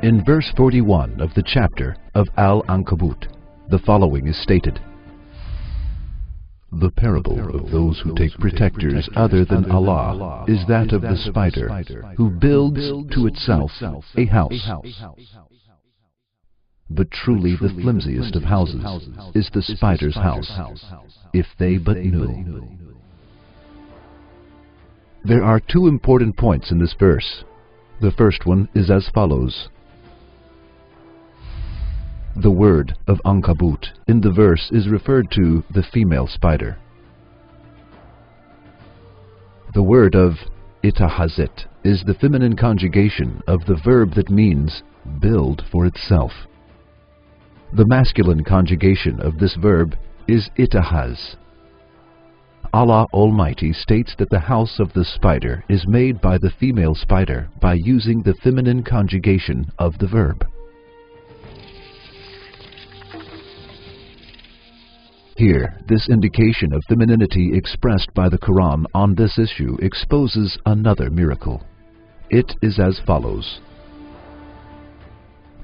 In verse 41 of the chapter of Al-Ankabut, the following is stated: The parable of those who take protectors other than Allah is that of the spider, who builds to itself a house. But truly the flimsiest of houses is the spider's house, if they but knew. There are two important points in this verse. The first one is as follows. The word of Ankabut in the verse is referred to the female spider. The word of itahazet is the feminine conjugation of the verb that means build for itself. The masculine conjugation of this verb is itahaz. Allah Almighty states that the house of the spider is made by the female spider by using the feminine conjugation of the verb. Here, this indication of femininity expressed by the Quran on this issue exposes another miracle. It is as follows.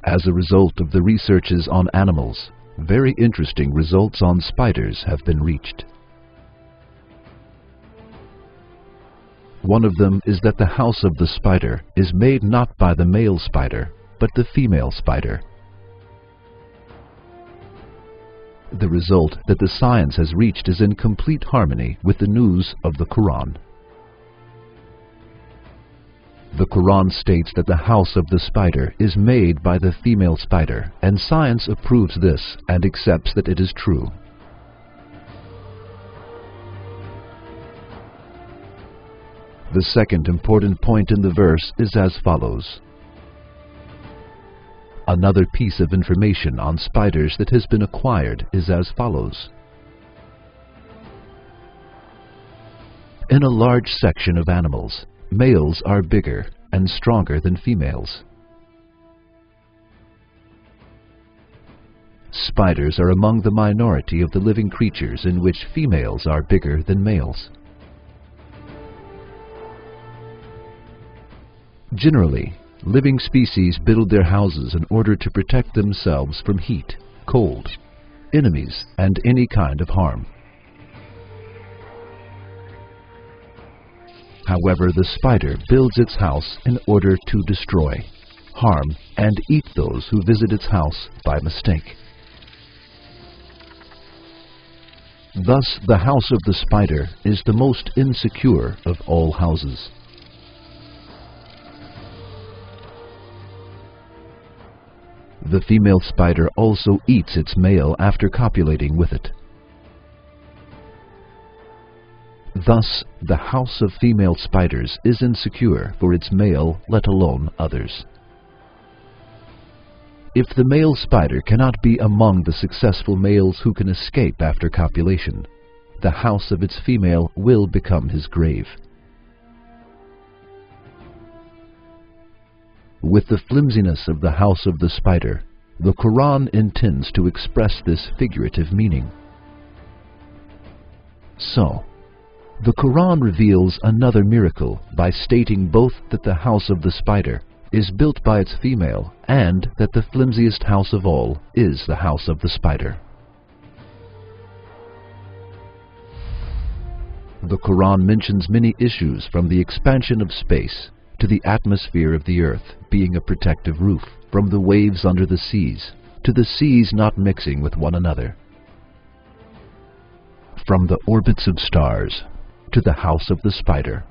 As a result of the researches on animals, very interesting results on spiders have been reached. One of them is that the house of the spider is made not by the male spider, but the female spider. The result that the science has reached is in complete harmony with the news of the Quran. The Quran states that the house of the spider is made by the female spider, and science approves this and accepts that it is true. The second important point in the verse is as follows. Another piece of information on spiders that has been acquired is as follows. In a large section of animals, males are bigger and stronger than females. Spiders are among the minority of the living creatures in which females are bigger than males. Generally, living species build their houses in order to protect themselves from heat, cold, enemies, and any kind of harm. However, the spider builds its house in order to destroy, harm, and eat those who visit its house by mistake. Thus, the house of the spider is the most insecure of all houses. The female spider also eats its male after copulating with it. Thus, the house of female spiders is insecure for its male, let alone others. If the male spider cannot be among the successful males who can escape after copulation, the house of its female will become his grave. With the flimsiness of the house of the spider, the Quran intends to express this figurative meaning. So, the Quran reveals another miracle by stating both that the house of the spider is built by its female and that the flimsiest house of all is the house of the spider. The Quran mentions many issues from the expansion of space to the atmosphere of the earth being a protective roof, from the waves under the seas to the seas not mixing with one another, from the orbits of stars to the house of the spider,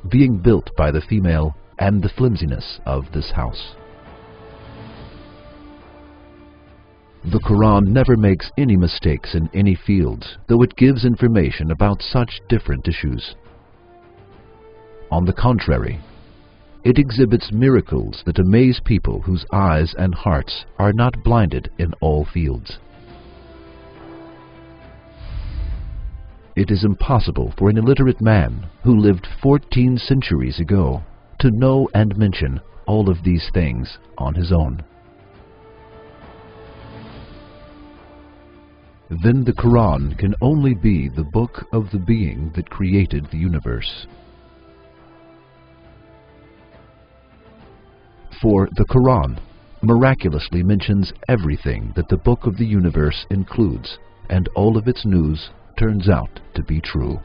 being built by the female, and the flimsiness of this house. The Quran never makes any mistakes in any fields, though it gives information about such different issues. On the contrary, it exhibits miracles that amaze people whose eyes and hearts are not blinded in all fields. It is impossible for an illiterate man who lived 14 centuries ago to know and mention all of these things on his own. Then the Quran can only be the book of the being that created the universe. For the Quran miraculously mentions everything that the book of the universe includes, and all of its news turns out to be true.